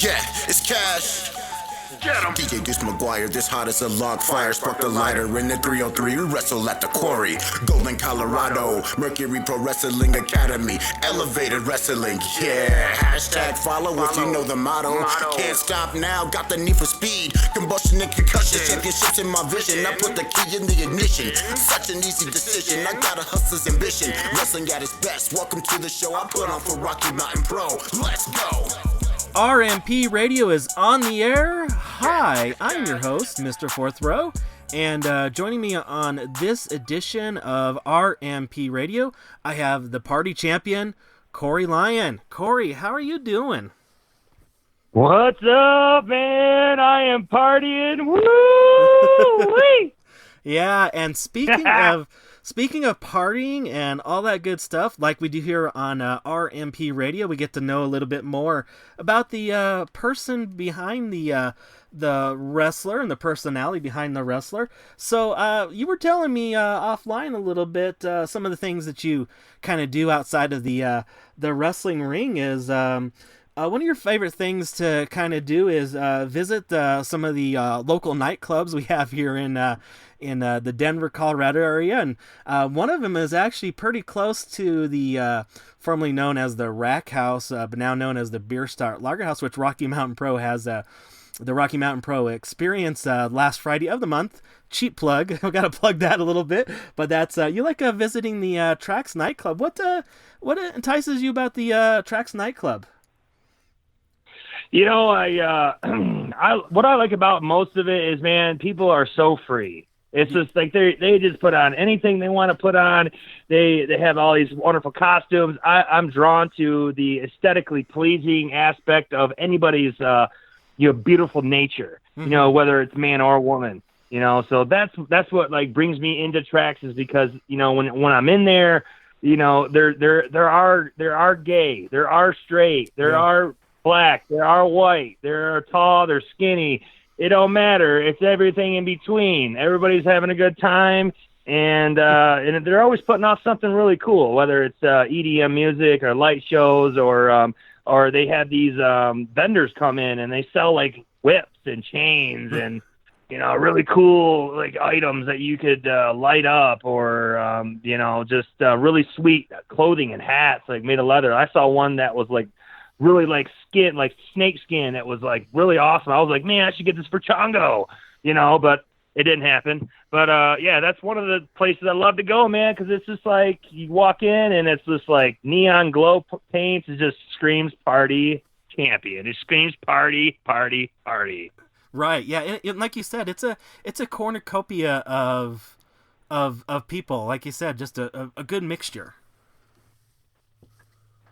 Yeah, it's Cash. Get him. DJ Deuce McGuire, this hot as a log fire. Spark the lighter in the 303. We wrestle at the quarry. Golden, Colorado. Mercury Pro Wrestling Academy. Elevated wrestling. Yeah. Hashtag follow if you know the motto. Can't stop now. Got the need for speed. Combustion and concussion. Championships in my vision. I put the key in the ignition. Such an easy decision. I got a hustler's ambition. Wrestling at its best. Welcome to the show I put on for Rocky Mountain Pro. Let's go. RMP Radio is on the air. Hi, I'm your host, Mr. Fourth Row, and joining me on this edition of RMP Radio, I have the Party Champion, Cory Lyon. Cory, how are you doing? What's up, man? I am partying. Woo! Yeah, and speaking of partying and all that good stuff, like we do here on RMP Radio, we get to know a little bit more about the person behind the wrestler and the personality behind the wrestler. So you were telling me offline a little bit some of the things that you kind of do outside of the wrestling ring is one of your favorite things to kind of do is visit some of the local nightclubs we have here in the Denver, Colorado area, and one of them is actually pretty close to the formerly known as the Rack House, but now known as the Beer Start Lager House, which Rocky Mountain Pro has the Rocky Mountain Pro Experience last Friday of the month. Cheap plug. I've got to plug that a little bit, but that's you like visiting the Trax nightclub. What entices you about the Trax nightclub? You know, what I like about most of it is, man, people are so free. It's just like they just put on anything they want to put on. They have all these wonderful costumes. I'm drawn to the aesthetically pleasing aspect of anybody's beautiful nature. Mm-hmm. You know, whether it's man or woman. You know, so that's what like brings me into Trax is because you know when I'm in there, you know there are gay, there are straight, there are black, there are white, they're tall, they're skinny. It don't matter. It's everything in between. Everybody's having a good time, and they're always putting off something really cool, whether it's EDM music or light shows or they have these vendors come in and they sell like whips and chains and you know really cool like items that you could light up or you know just really sweet clothing and hats like made of leather. I saw one that was like really like skin, like snake skin. It was like really awesome. I was like, man, I should get this for Chongo, you know, but it didn't happen. But yeah, that's one of the places I love to go, man, because it's just like you walk in and it's just like neon glow paints. It just screams Party Champion. It screams party, party, party. Right. Yeah. And like you said, it's a cornucopia of people. Like you said, just a good mixture.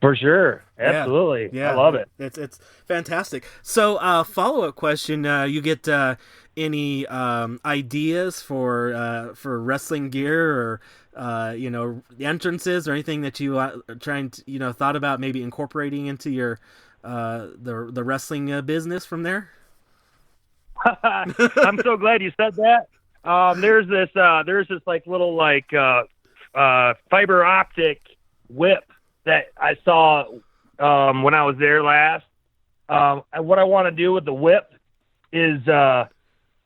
For sure. Absolutely. Yeah. I love it. It's fantastic. So follow-up question, you get any ideas for wrestling gear or you know entrances or anything that you are trying to you know thought about maybe incorporating into your the wrestling business from there? I'm so glad you said that. There's this like little like fiber optic whip that I saw when I was there last. What I want to do with the whip is I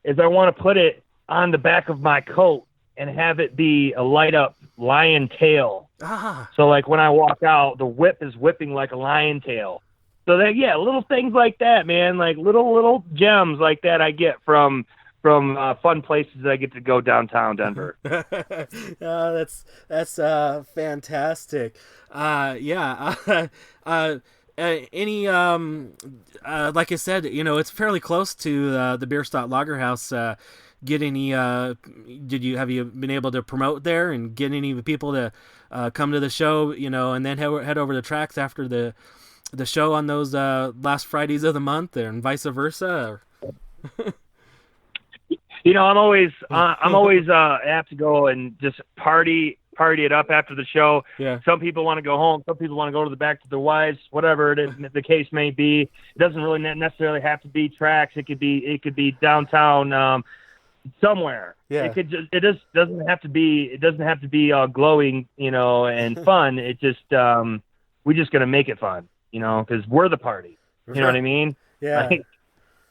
want to put it on the back of my coat and have it be a light up lion tail. Ah. So like when I walk out, the whip is whipping like a lion tail. So that little things like that, man, like little gems like that I get from fun places that I get to go downtown Denver. That's fantastic. Any like I said, you know, it's fairly close to the Beer Start Lager House. Have you been able to promote there and get any people to come to the show, you know, and then head over to Trax after the show on those last Fridays of the month, and vice versa? You know, I'm always apt to go and just party it up after the show. Yeah. Some people want to go home. Some people want to go to the back to their wives. Whatever it is, the case may be. It doesn't really necessarily have to be Trax. It could be downtown somewhere. Yeah. It just doesn't have to be. It doesn't have to be glowing, you know, and fun. It just we're just gonna make it fun, you know, because we're the party. You know what I mean? Yeah. Like,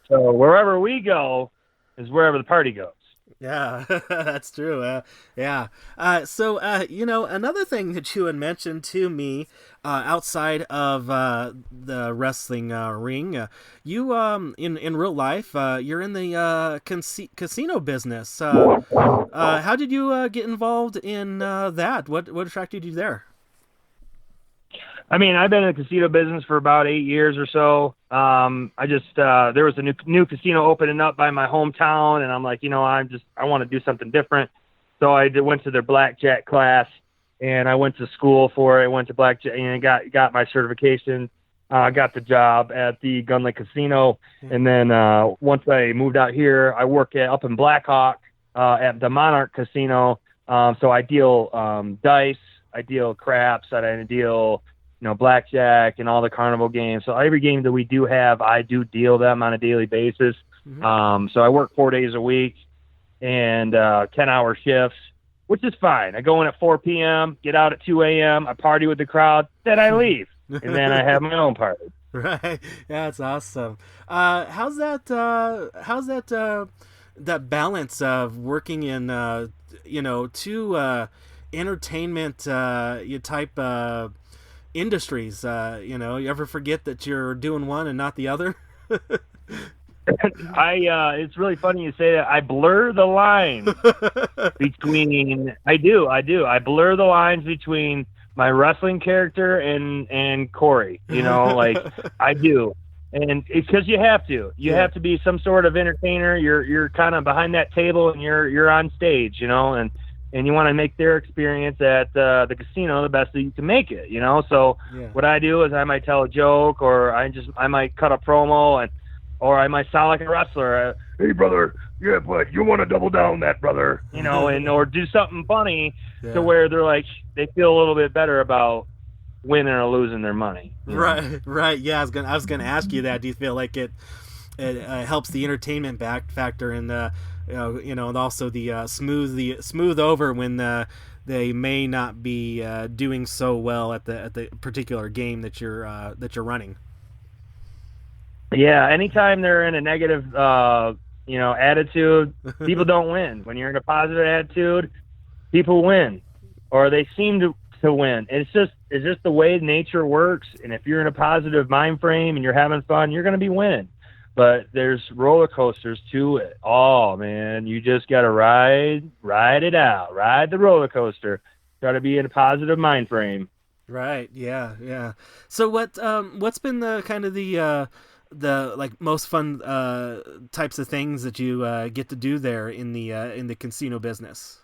so wherever we go is wherever the party goes. Yeah, that's true. Yeah. So, another thing that you had mentioned to me outside of the wrestling ring, you in real life, you're in the casino business. How did you get involved in that? What attracted you there? I mean, I've been in the casino business for about 8 years or so. I just there was a new casino opening up by my hometown, and I'm like, I want to do something different. So I went to their blackjack class, and I went to school for it. I went to blackjack and got my certification. I got the job at the Gun Lake Casino, and then once I moved out here, I work up in Blackhawk at the Monarch Casino. So I deal dice, I deal craps, and I deal blackjack and all the carnival games. So every game that we do have, I do deal them on a daily basis. Mm-hmm. So I work 4 days a week and 10-hour shifts, which is fine. I go in at 4 p.m., get out at 2 a.m., I party with the crowd, then I leave, and then I have my own party. Right. Yeah, that's awesome. How's that that balance of working in two entertainment type industries? You ever forget that you're doing one and not the other? It's really funny you say that. I blur the line between I blur the lines between my wrestling character and Cory, like I do. And it's because you have to have to be some sort of entertainer. You're kind of behind that table and you're on stage, and you want to make their experience at the casino the best that you can make it, So What I do is I might tell a joke, or I might cut a promo, or I might sound like a wrestler. Hey, brother, yeah, but you want to double down that, brother, or do something funny to where they feel a little bit better about winning or losing their money. Right. Yeah, I was gonna ask you that. Do you feel like it helps the entertainment factor and and also the smooth over when they may not be doing so well at the particular game that you're running? Yeah, anytime they're in a negative attitude, people don't win. When you're in a positive attitude, people win, or they seem to win. It's just the way nature works. And if you're in a positive mind frame and you're having fun, you're going to be winning. But there's roller coasters to it. Oh man, you just got to ride it out, ride the roller coaster. Got to be in a positive mind frame. Right. Yeah. So what's been the kind of the most fun types of things that you get to do there in the casino business?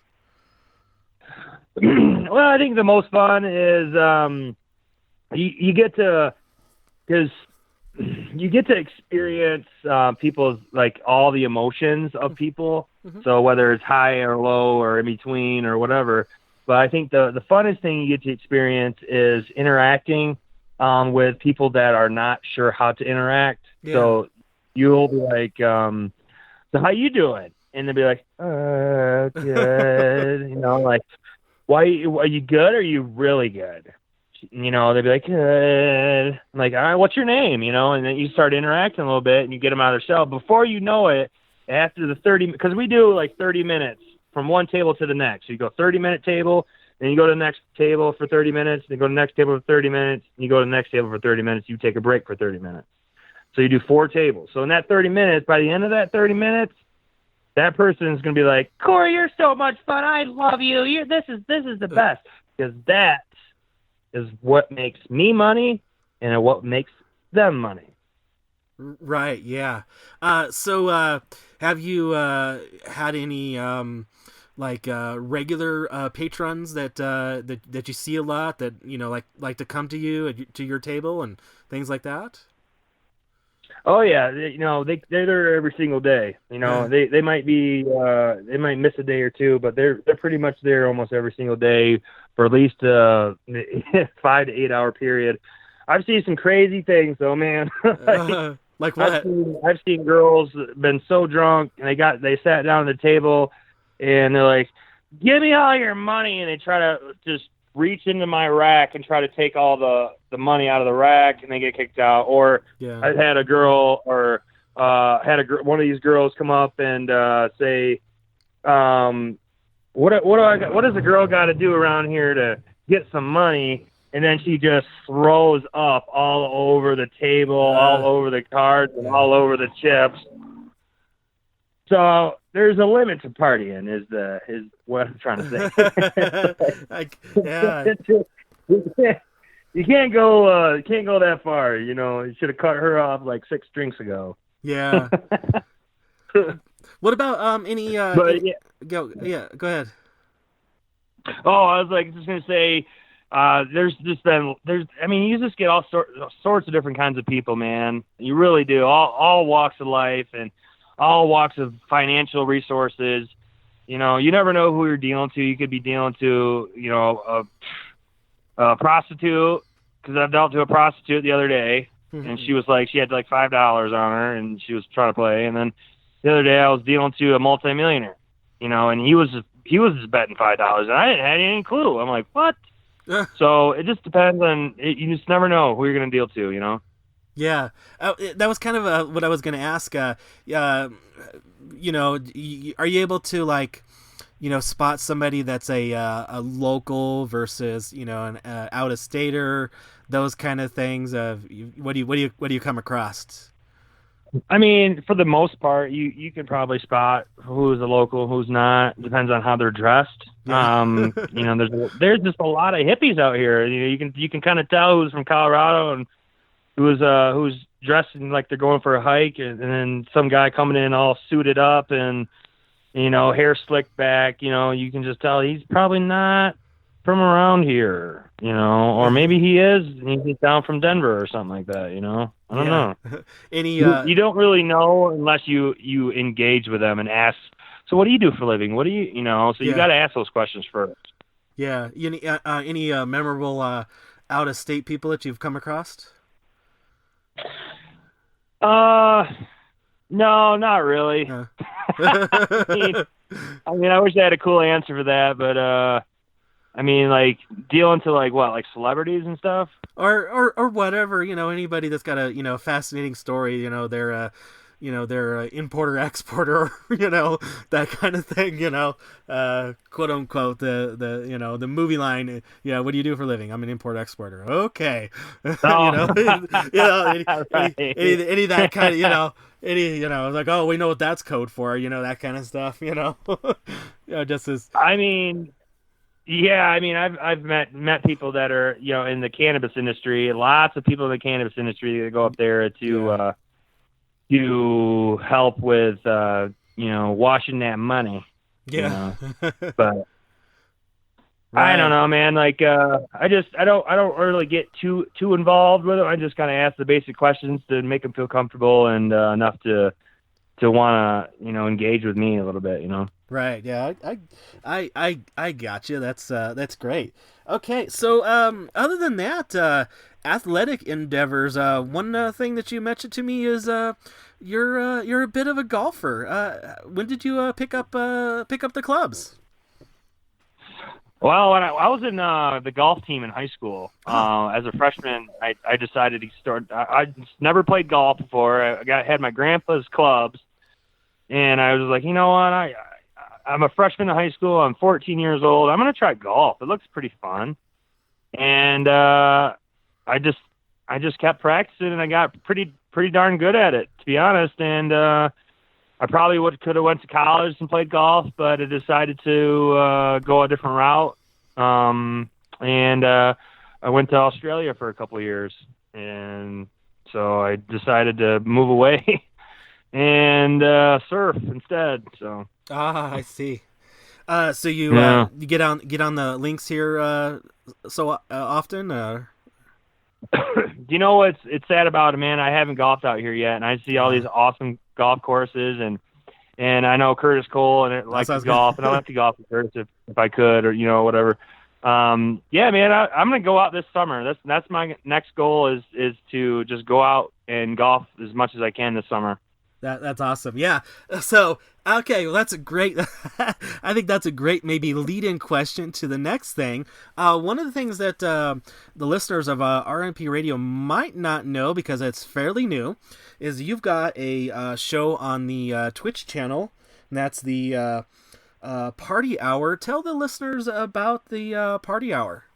Well, I think the most fun is you get to experience people's all the emotions of people. Mm-hmm. So whether it's high or low or in between or whatever. But I think the funnest thing you get to experience is interacting with people that are not sure how to interact. Yeah. So you'll be like, so how you doing? And they'll be like, good. Why are you good? Or are you really good? They'll be like, good. I'm like, all right, what's your name? And then you start interacting a little bit and you get them out of their shell. Before you know it, after the 30, because we do 30 minutes from one table to the next. So you go 30-minute table, then you go to the next table for 30 minutes, then you go to the next table for 30 minutes, and you go to the next table for 30 minutes, you take a break for 30 minutes. So you do 4 tables. So in that 30 minutes, by the end of that 30 minutes, that person is going to be like, Cory, you're so much fun. I love you. This is the best. Because that is what makes me money and what makes them money. Right, yeah. So have you had any regular patrons that you see a lot that like to come to you to your table and things like that? Oh yeah, they're there every single day. They might be they might miss a day or two, but they're pretty much there almost every single day for at least 5 to 8 hour period. I've seen some crazy things though, man. Like what? I've seen girls been so drunk and they sat down at the table and they're like, "Give me all your money," and they try to just reach into my rack and try to take all the money out of the rack and they get kicked out. Or I had a girl or one of these girls come up and say, what does a girl got to do around here to get some money? And then she just throws up all over the table, all over the cards, and all over the chips. So there's a limit to partying, is what I'm trying to say. You can't go that far. You know, you should have cut her off like 6 drinks ago. Yeah. What about any? Go ahead. Oh, I was just gonna say, you just get all sorts of different kinds of people, man. You really do. All walks of life and all walks of financial resources. You know, you never know who you're dealing to. You could be dealing to, you know, a prostitute, because I've dealt to a prostitute the other day, and she was like, she had like $5 on her, and she was trying to play. And then the other day I was dealing to a multimillionaire, you know, and he was just betting $5, and I didn't have any clue. I'm like, what? So it just depends on. You just never know who you're going to deal to, you know. Yeah, that was kind of what I was going to ask. You know, are you able to, like, you know, spot somebody that's a local versus, you know, an out of stater, those kind of things? What do you come across? I mean, for the most part, you can probably spot who's a local, who's not. Depends on how they're dressed. Yeah. You know, there's just a lot of hippies out here. You know, you can kind of tell who's from Colorado and who's dressing like they're going for a hike, and then some guy coming in all suited up and, you know, hair slicked back. You know, you can just tell he's probably not from around here, you know, or maybe he is, and he's down from Denver or something like that, you know. I don't know. You don't really know unless you engage with them and ask, so what do you do for a living? What do you know? So you got to ask those questions first. Yeah. Any memorable out-of-state people that you've come across? No, not really. I mean, I wish I had a cool answer for that, but I mean, like, dealing to like celebrities and stuff, or whatever, you know, anybody that's got a, you know, fascinating story, you know, they're importer exporter, you know, that kind of thing, you know, quote unquote, the you know, the movie line, yeah, what do you do for a living? I'm an import exporter. Okay. You know, any of that kind of, you know, like, oh, we know what that's code for, you know, that kind of stuff, you know. Just as, I mean, yeah, I mean, I've met people that are, you know, in the cannabis industry. Lots of people in the cannabis industry that go up there to help with, you know, washing that money. Yeah. You know? But right. I don't know, man. Like, I don't really get too involved with them. I just kind of ask the basic questions to make them feel comfortable and enough to want to, you know, engage with me a little bit, you know. Right. Yeah. I got you. That's great. Okay. So, other than that, athletic endeavors. One thing that you mentioned to me is you're a bit of a golfer. When did you pick up the clubs? Well, when I was in the golf team in high school, as a freshman, I decided to start. I never played golf before. I had my grandpa's clubs, and I was like, you know what? I'm a freshman in high school. I'm 14 years old. I'm gonna try golf. It looks pretty fun, and I just kept practicing, and I got pretty darn good at it, to be honest. And I probably could have went to college and played golf, but I decided to go a different route. And I went to Australia for a couple of years, and so I decided to move away and surf instead. So I see. So you get on the links here so often. Do you know what's sad about it, man? I haven't golfed out here yet, and I see all these awesome golf courses, and I know Curtis Cole and likes to golf, and I'd like to golf with Curtis if I could, or, you know, whatever. Yeah, man, I'm gonna go out this summer. That's my next goal is to just go out and golf as much as I can this summer. That's awesome. Yeah. So, okay, well, that's a great, I think that's a great maybe lead-in question to the next thing. One of the things that the listeners of RMP Radio might not know, because it's fairly new, is you've got a show on the Twitch channel, and that's the Party Hour. Tell the listeners about the Party Hour.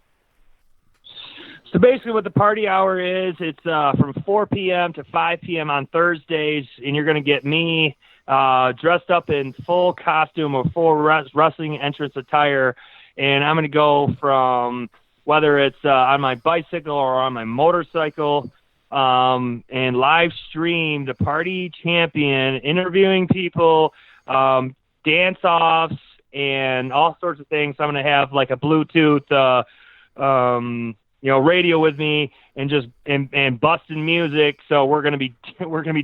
So basically what the Party Hour is, it's from 4 p.m. to 5 p.m. on Thursdays, and you're going to get me dressed up in full costume or full wrestling entrance attire, and I'm going to go from whether it's on my bicycle or on my motorcycle, and live stream the Party Champion, interviewing people, dance-offs, and all sorts of things. So I'm going to have like a Bluetooth radio with me and just and busting music. So we're gonna be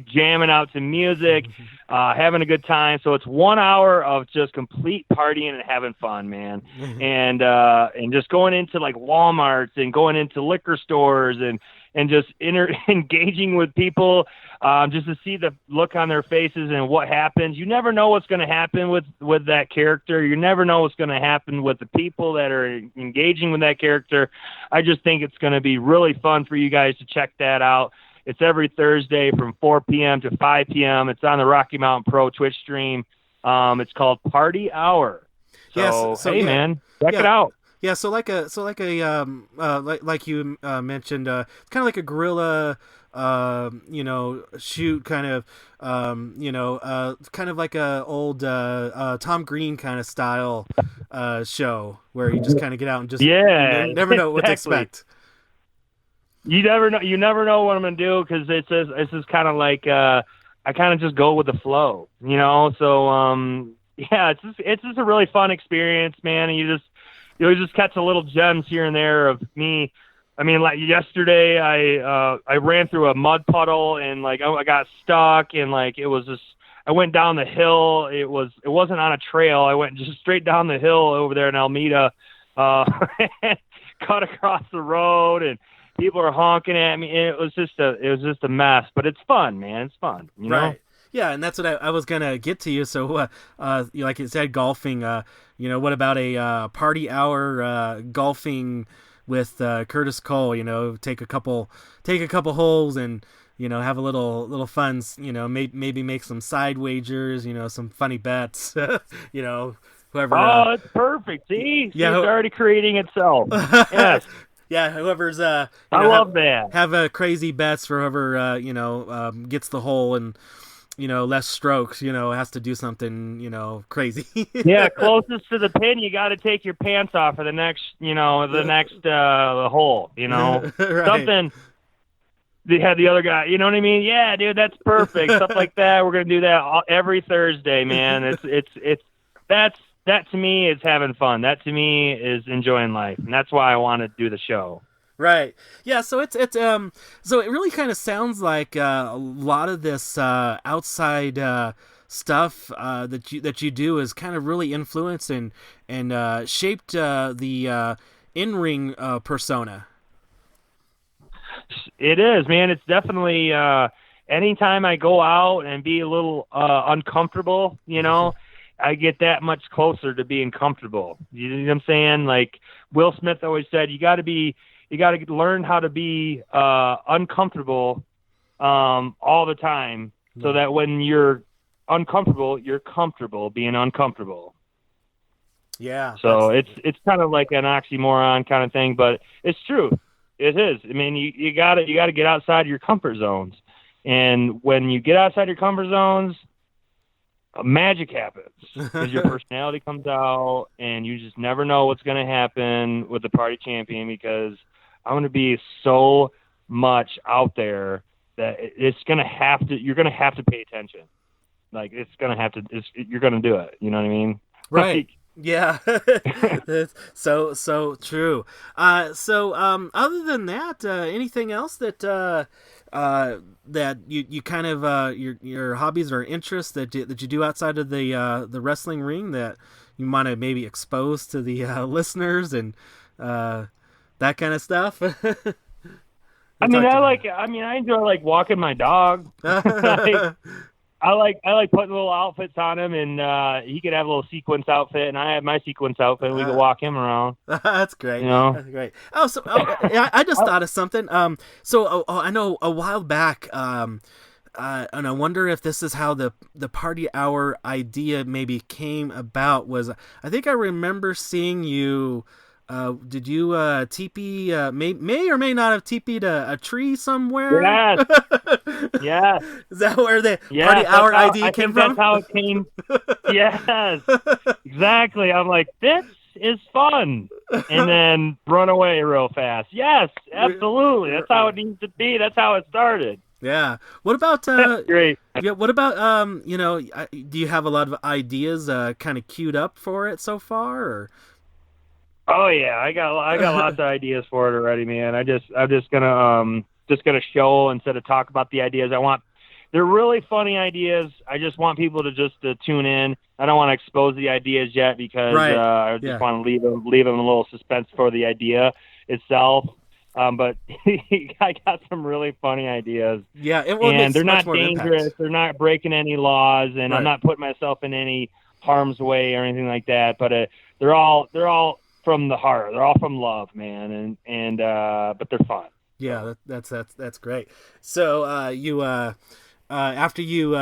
jamming out to music, having a good time. So it's 1 hour of just complete partying and having fun, man. And just going into like Walmarts and going into liquor stores and just engaging with people, just to see the look on their faces and what happens. You never know what's going to happen with that character. You never know what's going to happen with the people that are engaging with that character. I just think it's going to be really fun for you guys to check that out. It's every Thursday from 4 p.m. to 5 p.m. It's on the Rocky Mountain Pro Twitch stream. It's called Party Hour. So, hey, man, check it out. Yeah, like you mentioned, it's kind of like a guerrilla, shoot kind of, kind of like a old Tom Green kind of style show where you just kind of get out and just never know what to expect. You never know what I'm gonna do, because it's just kind of like I kind of just go with the flow, So it's just a really fun experience, man, and you just catch a little gems here and there of me. I mean, like yesterday, I ran through a mud puddle and like I got stuck, and like it was just, I went down the hill. It wasn't on a trail. I went just straight down the hill over there in Alameda, cut across the road, and people are honking at me. And it was just a mess, but it's fun, man. It's fun, you know? Right. Yeah, and that's what I was gonna get to you. So, like you said, golfing. What about a Party Hour golfing with Curtis Cole? Take a couple holes and have a little fun. Maybe make some side wagers. Some funny bets. Whoever. Oh, it's perfect. See, it's already creating itself. Yes. Yeah, whoever's I love that. Have crazy bets for whoever gets the hole and. Less strokes, has to do something, crazy. Yeah, closest to the pin, you got to take your pants off for the next, hole, Right. Something. They had the other guy, you know what I mean? Yeah, dude, that's perfect. Stuff like that. We're going to do that every Thursday, man. That to me is having fun. That to me is enjoying life. And that's why I want to do the show. Right. Yeah. So so it really kind of sounds like a lot of this outside stuff that you do is kind of really influenced and shaped the in-ring persona. It is, man. It's definitely anytime I go out and be a little uncomfortable, I get that much closer to being comfortable. You know what I'm saying? Like Will Smith always said, you got to learn how to be uncomfortable all the time, so that when you're uncomfortable, you're comfortable being uncomfortable. Yeah. So it's kind of like an oxymoron kind of thing, but it's true. It is. I mean, you gotta get outside your comfort zones, and when you get outside your comfort zones, magic happens, because your personality comes out, and you just never know what's going to happen with the Party Champion, because I'm going to be so much out there that you're going to have to pay attention. Like you're going to do it. You know what I mean? Right. Like, yeah. so true. Other than that, anything else that you kind of your hobbies or interests that you do outside of the wrestling ring that you want to maybe expose to the listeners and that kind of stuff? I enjoy like walking my dog. I like putting little outfits on him, and he could have a little sequence outfit, and I have my sequence outfit, and we could walk him around. That's great. You know? That's great. Yeah, I just thought of something. I know a while back, and I wonder if this is how the party hour idea maybe came about. Was I think I remember seeing you. Did you teepee? May or may not have teepeed a tree somewhere. Yes. Yes. Is that where the party hour idea came from? That's how it came. Yes. Exactly. I'm like, this is fun, and then run away real fast. Yes, absolutely. That's how it needs to be. That's how it started. Yeah. What about great? Yeah. What about do you have a lot of ideas kind of queued up for it so far? Or? Oh yeah, I got lots of ideas for it already, man. I'm just gonna show instead of talk about the ideas. They're really funny ideas. I just want people to tune in. I don't want to expose the ideas yet because I just want to leave them a little suspense for the idea itself. But I got some really funny ideas. Yeah, and they're not dangerous. Impact. They're not breaking any laws, and I'm not putting myself in any harm's way or anything like that. But they're all from the heart. They're all from love, man, and but they're fun. Yeah, that's great. So you after you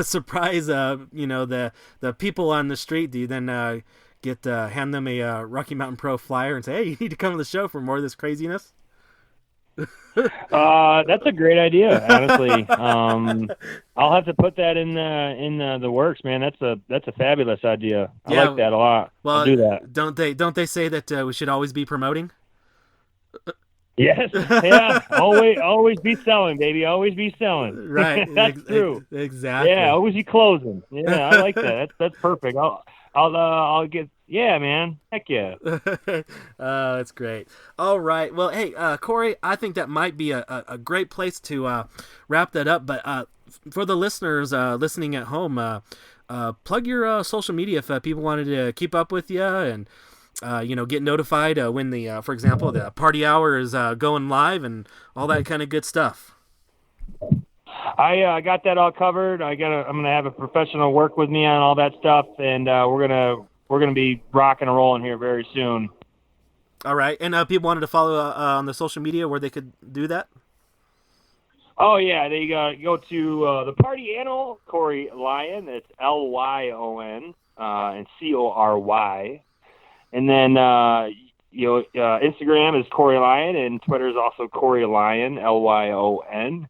surprise the people on the street, do you then hand them a Rocky Mountain Pro flyer and say, hey, you need to come to the show for more of this craziness? That's a great idea, honestly. I'll have to put that in the works, man. That's a fabulous idea. I like that a lot. Well, I'll do that. Don't they say that we should always be promoting? Yes. Yeah. Always be selling, baby. Always be selling. Right. That's true. Exactly. Yeah. Always be closing. Yeah. I like that. That's perfect. I'll get. Yeah, man. Heck yeah. That's great. All right. Well, hey, Cory, I think that might be a great place to wrap that up. But for the listeners listening at home, plug your social media if people wanted to keep up with you and get notified when for example, the party hour is going live and all that kind of good stuff. I got that all covered. I'm gonna have a professional work with me on all that stuff, and we're gonna be rocking and rolling here very soon. All right, and people wanted to follow on the social media where they could do that. Oh yeah, they go to the Party Animal Cory Lyon. It's Lyon and Cory, and then Instagram is Cory Lyon, and Twitter is also Cory Lyon, Lyon.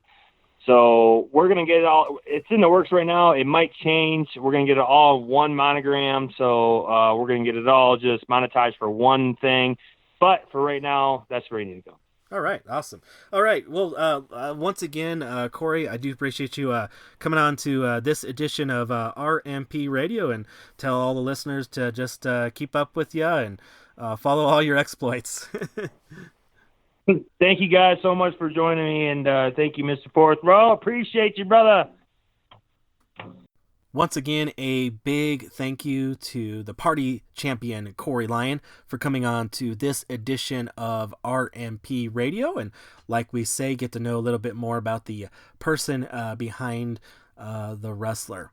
So we're going to get it all. It's in the works right now. It might change. We're going to get it all one monogram. So we're going to get it all just monetized for one thing. But for right now, that's where you need to go. All right. Awesome. All right. Well, once again, Cory, I do appreciate you coming on to this edition of RMP Radio and tell all the listeners to just keep up with you and follow all your exploits. Thank you guys so much for joining me, and thank you, Mr. Fourth Row. Appreciate you, brother. Once again, a big thank you to the Party Champion Cory Lyon for coming on to this edition of RMP Radio, and like we say, get to know a little bit more about the person behind the wrestler.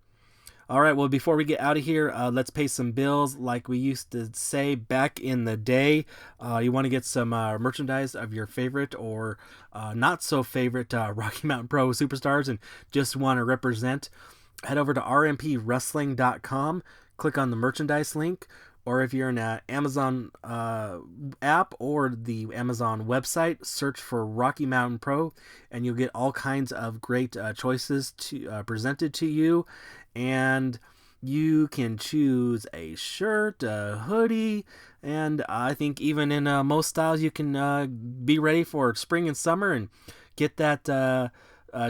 All right, well, before we get out of here, let's pay some bills like we used to say back in the day. You want to get some merchandise of your favorite or not so favorite Rocky Mountain Pro superstars and just want to represent, head over to rmpwrestling.com, click on the merchandise link, or if you're in an Amazon app or the Amazon website, search for Rocky Mountain Pro, and you'll get all kinds of great choices presented to you. And you can choose a shirt, a hoodie, and I think even in most styles you can be ready for spring and summer and get that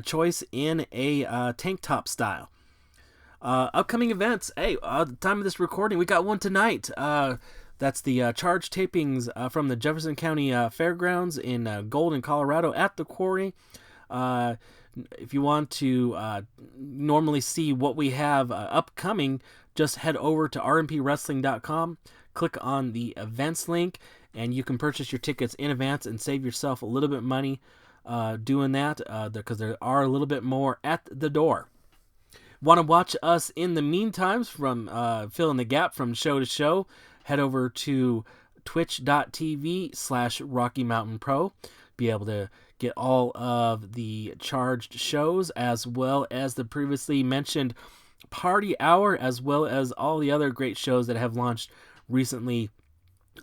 choice in a tank top style. Upcoming events. Hey, the time of this recording, we got one tonight. That's the charge tapings from the Jefferson County Fairgrounds in Golden, Colorado at the Quarry. If you want to normally see what we have upcoming, just head over to rmpwrestling.com, click on the events link, and you can purchase your tickets in advance and save yourself a little bit of money. doing that because there are a little bit more at the door. Want to watch us in the meantime from filling the gap from show to show? Head over to twitch.tv/Rocky Mountain Pro. Be able to get all of the charged shows as well as the previously mentioned Party Hour, as well as all the other great shows that have launched recently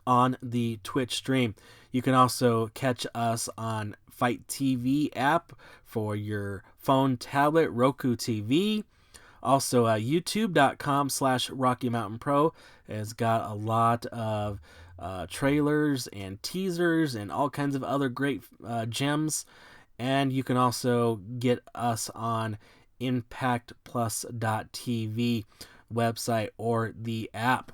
on the Twitch stream. You can also catch us on Fight TV app for your phone, tablet, Roku TV. Also, youtube.com/Rocky Mountain Pro has got a lot of trailers and teasers and all kinds of other great gems. And you can also get us on ImpactPlus.tv website or the app.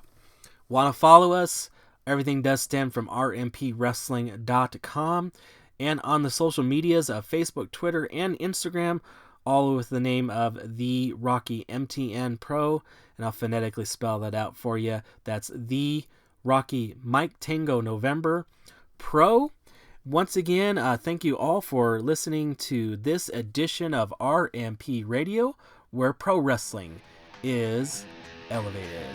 Want to follow us? Everything does stem from rmpwrestling.com. And on the social medias of Facebook, Twitter, and Instagram, all with the name of The Rocky MTN Pro, and I'll phonetically spell that out for you. That's The Rocky Mike Tango November Pro. Once again, thank you all for listening to this edition of RMP Radio, where pro wrestling is elevated.